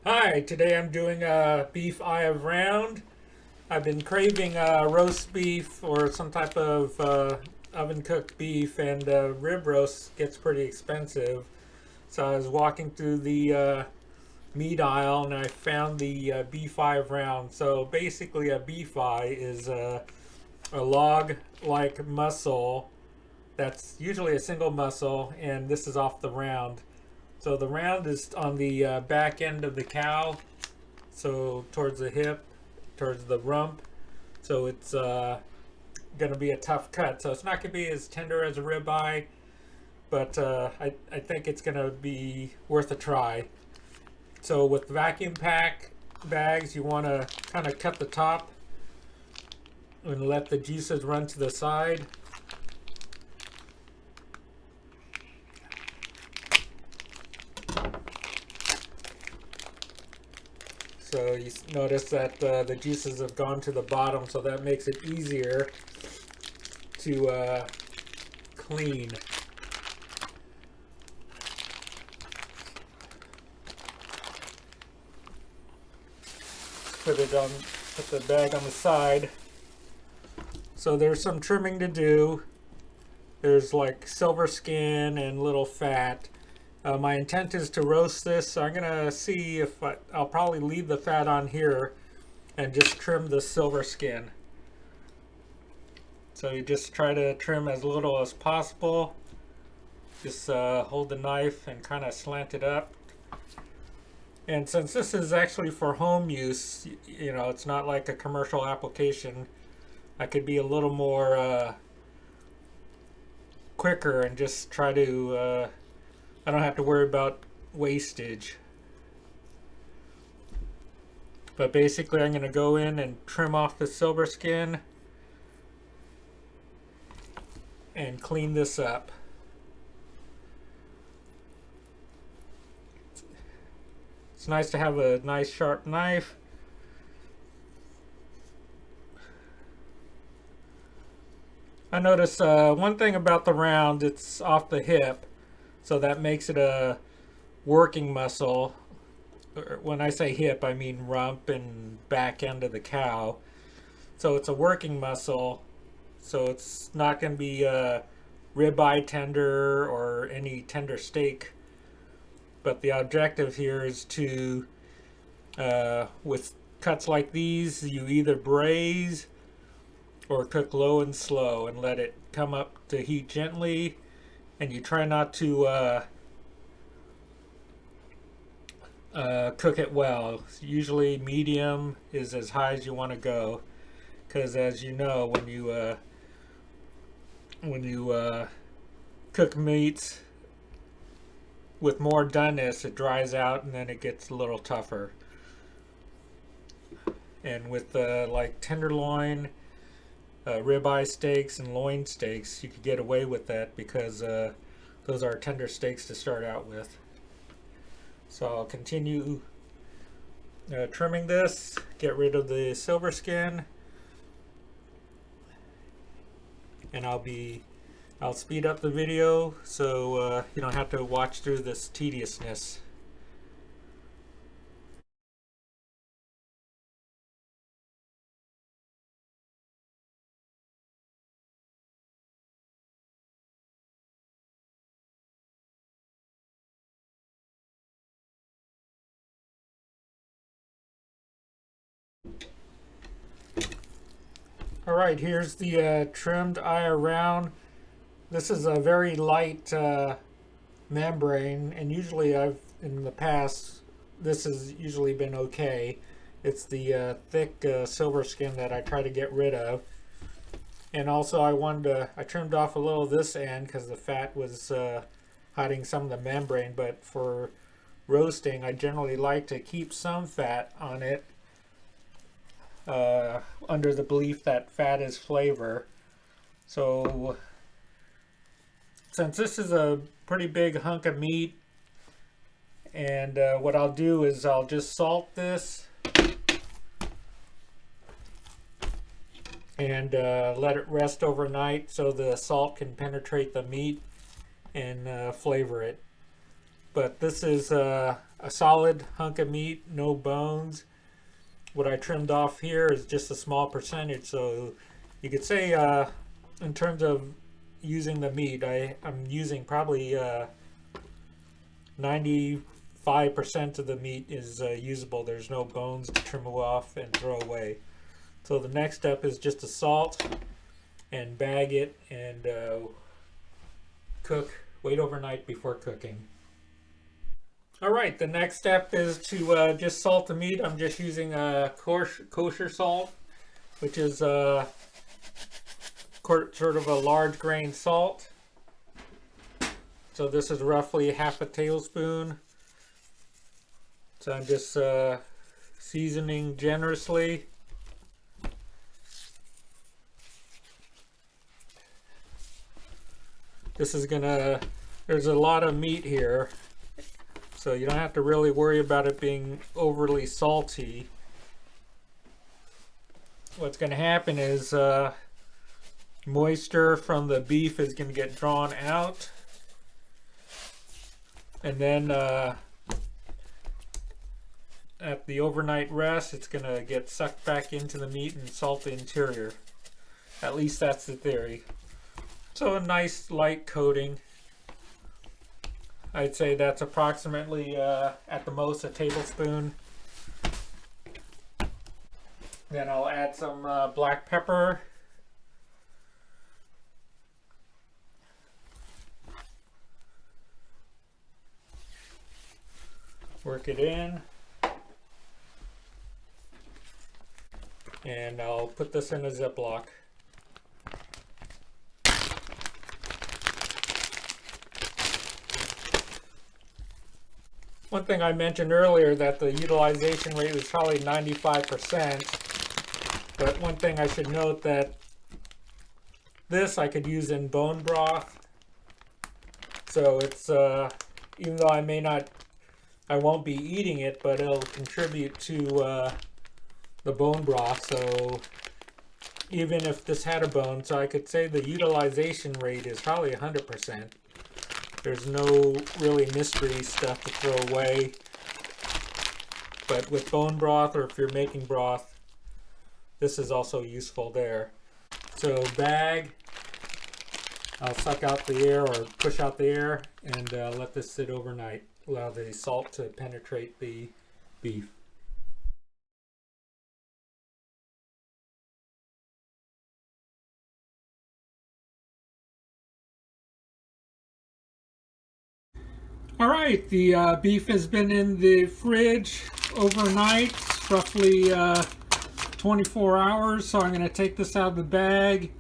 Hi, today I'm doing a beef eye of round. I've been craving roast beef or some type of oven cooked beef, and rib roast gets pretty expensive. So I was walking through the meat aisle and I found the beef eye of round. So basically, a beef eye is a log like muscle that's usually a single muscle, and this is off the round. So the round is on the back end of the cow, so towards the hip, towards the rump. So it's going to be a tough cut. So it's not going to be as tender as a ribeye, but I think it's going to be worth a try. So with vacuum pack bags, you want to kind of cut the top and let the juices run to the side. So you notice that the juices have gone to the bottom, so that makes it easier to clean. Put it on, put the bag on the side. So there's some trimming to do. There's like silver skin and little fat. My intent is to roast this, so I'm gonna see if I'll probably leave the fat on here and just trim the silver skin. So you just try to trim as little as possible. Just hold the knife and kind of slant it up. And since this is actually for home use, you know, it's not like a commercial application, I could be a little more quicker and just try to, I don't have to worry about wastage. But basically I'm going to go in and trim off the silver skin and clean this up. It's nice to have a nice sharp knife. I notice one thing about the round, it's off the hip, so that makes it a working muscle. When I say hip, I mean rump and back end of the cow. So it's a working muscle, so it's not going to be a ribeye tender or any tender steak. But the objective here is to, with cuts like these, you either braise or cook low and slow and let it come up to heat gently, and you try not to cook it well. Usually medium is as high as you want to go, because as you know, when you cook meats with more doneness, it dries out and then it gets a little tougher. And with like tenderloin, ribeye steaks, and loin steaks, you could get away with that because those are tender steaks to start out with. So I'll continue trimming this, get rid of the silver skin, and I'll speed up the video so you don't have to watch through this tediousness. All right, here's the trimmed eye around. This is a very light membrane, and usually in the past, this has usually been okay. It's the thick silver skin that I try to get rid of. And also I trimmed off a little of this end because the fat was hiding some of the membrane, but for roasting, I generally like to keep some fat on it under the belief that fat is flavor. So since this is a pretty big hunk of meat, and what I'll do is I'll just salt this and let it rest overnight so the salt can penetrate the meat and flavor it. but this is a solid hunk of meat, no bones. What I trimmed off here is just a small percentage, so you could say in terms of using the meat, I'm using probably 95% of the meat is usable. There's no bones to trim off and throw away. So the next step is just to salt and bag it and wait overnight before cooking. All right, the next step is to just salt the meat. I'm just using kosher salt, which is sort of a large grain salt. So this is roughly half a tablespoon. So I'm just seasoning generously. There's a lot of meat here, so you don't have to really worry about it being overly salty. What's going to happen is moisture from the beef is going to get drawn out, and then at the overnight rest, it's going to get sucked back into the meat and salt the interior. At least that's the theory. So a nice light coating. I'd say that's approximately at the most a tablespoon. Then I'll add some black pepper. Work it in. And I'll put this in a Ziploc. One thing I mentioned earlier that the utilization rate was probably 95%, but one thing I should note that this I could use in bone broth. So it's even though I won't be eating it, but it'll contribute to the bone broth. So even if this had a bone, so I could say the utilization rate is probably 100%. There's no really mystery stuff to throw away. But with bone broth, or if you're making broth, this is also useful there. So bag, I'll suck out the air or push out the air and let this sit overnight. Allow the salt to penetrate the beef. All right, the beef has been in the fridge overnight, roughly 24 hours. So I'm going to take this out of the bag,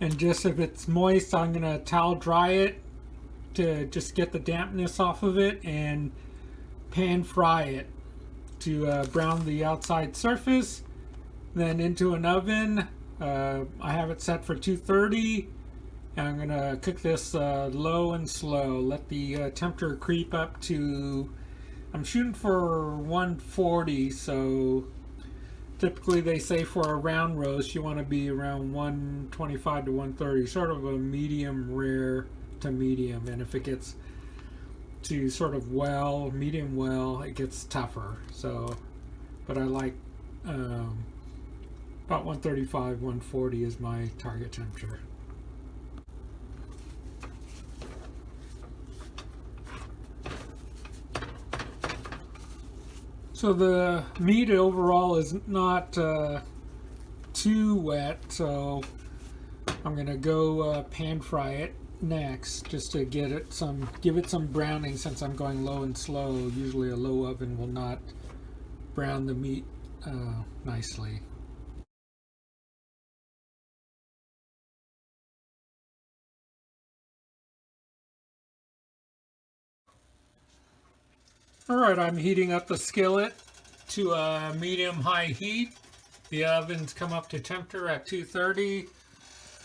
and just if it's moist, I'm going to towel dry it to just get the dampness off of it, and pan fry it to brown the outside surface. Then into an oven. I have it set for 230. And I'm gonna cook this low and slow. Let the temperature creep up to, I'm shooting for 140, so typically they say for a round roast you want to be around 125 to 130, sort of a medium rare to medium. And if it gets to sort of medium well, it gets tougher. So, but I like about 135, 140 is my target temperature. So the meat overall is not too wet, so I'm gonna go pan fry it next, just to give it some browning. Since I'm going low and slow, usually a low oven will not brown the meat nicely. All right, I'm heating up the skillet to a medium-high heat. The oven's come up to temperature at 230.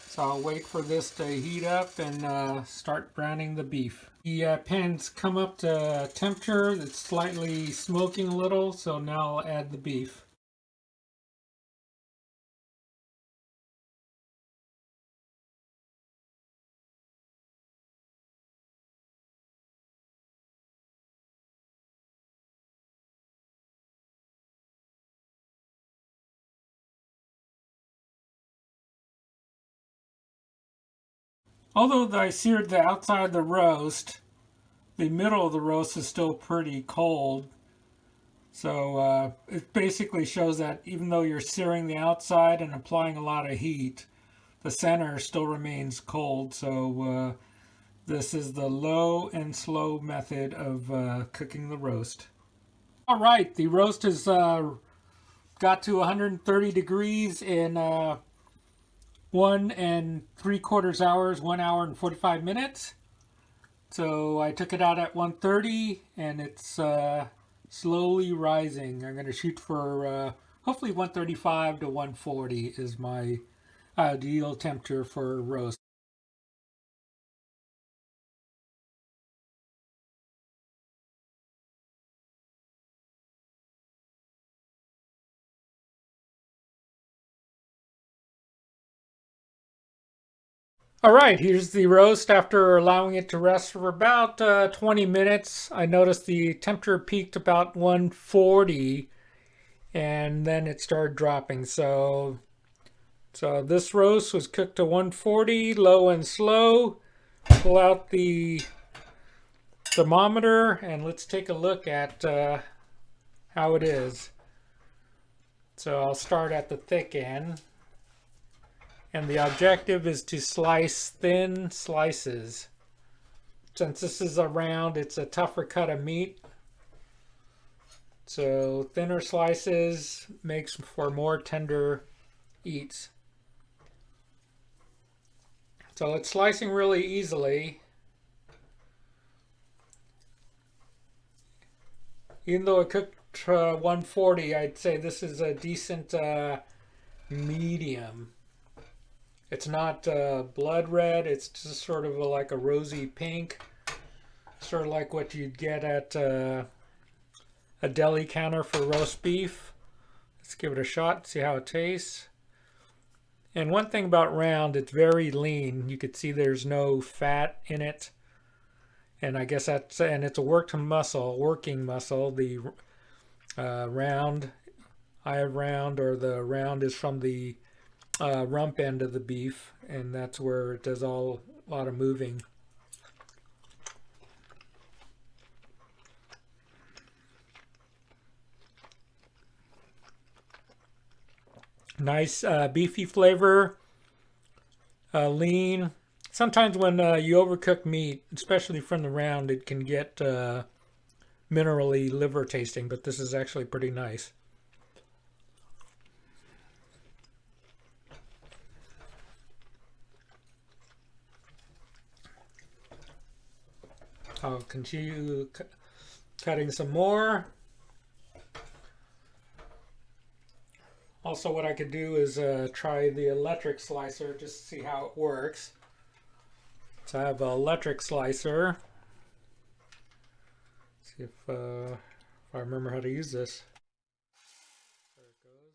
So I'll wait for this to heat up and start browning the beef. The pan's come up to temperature. It's slightly smoking a little, so now I'll add the beef. Although I seared the outside of the roast, the middle of the roast is still pretty cold. So it basically shows that even though you're searing the outside and applying a lot of heat, the center still remains cold. So this is the low and slow method of cooking the roast. All right, the roast has got to 130 degrees in 1 3/4 hours, 1 hour and 45 minutes. So I took it out at 130 and it's slowly rising. I'm going to shoot for hopefully 135 to 140 is my ideal temperature for roast. All right, here's the roast after allowing it to rest for about 20 minutes. I noticed the temperature peaked about 140 and then it started dropping. So this roast was cooked to 140, low and slow. Pull out the thermometer and let's take a look at how it is. So I'll start at the thick end. And the objective is to slice thin slices. Since this is a round, it's a tougher cut of meat. So thinner slices makes for more tender eats. So it's slicing really easily. Even though it cooked 140, I'd say this is a decent medium. It's not blood red, it's just sort of like a rosy pink. Sort of like what you'd get at a deli counter for roast beef. Let's give it a shot, see how it tastes. And one thing about round, it's very lean. You could see there's no fat in it. And I guess that's, and it's a working muscle. The round, eye of round, or the round is from the rump end of the beef, and that's where it does a lot of moving. Nice beefy flavor, lean. Sometimes when you overcook meat, especially from the round, it can get minerally liver tasting, but this is actually pretty nice. I'll continue cutting some more. Also, what I could do is try the electric slicer just to see how it works. So I have an electric slicer. See if I remember how to use this. There it goes.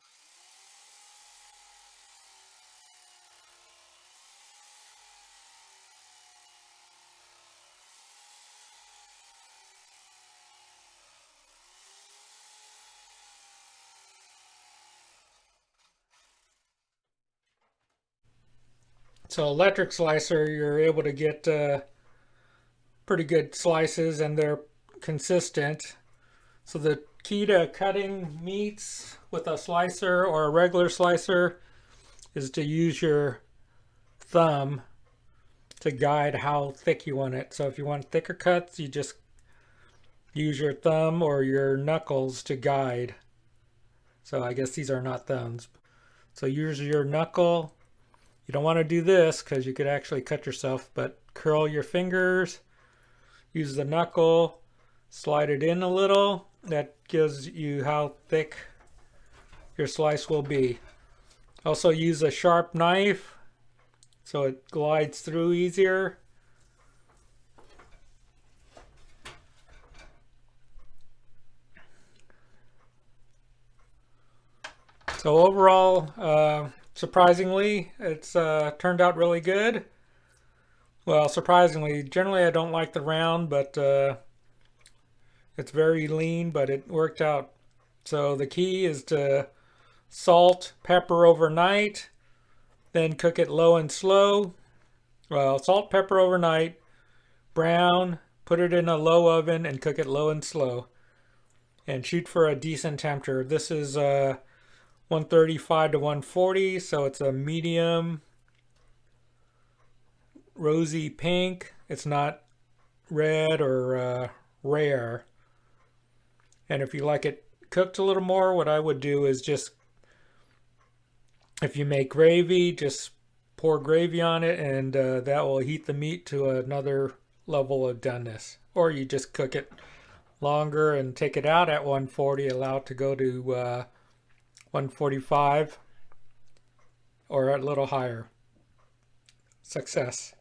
So electric slicer, you're able to get pretty good slices and they're consistent. So the key to cutting meats with a slicer or a regular slicer is to use your thumb to guide how thick you want it. So if you want thicker cuts, you just use your thumb or your knuckles to guide. So I guess these are not thumbs. So use your knuckle. You don't want to do this because you could actually cut yourself, but curl your fingers, use the knuckle, slide it in a little. That gives you how thick your slice will be. Also use a sharp knife so it glides through easier. So overall, surprisingly, it's turned out really good. Well, surprisingly, generally I don't like the round, but it's very lean, but it worked out. So the key is to salt, pepper overnight, then cook it low and slow Well, salt, pepper overnight, brown, put it in a low oven and cook it low and slow. And shoot for a decent temperature. This is 135 to 140, so it's a medium rosy pink. It's not red or rare. And if you like it cooked a little more, what I would do is just, if you make gravy, just pour gravy on it, and that will heat the meat to another level of doneness. Or you just cook it longer and take it out at 140, allow it to go to 145 or a little higher. Success.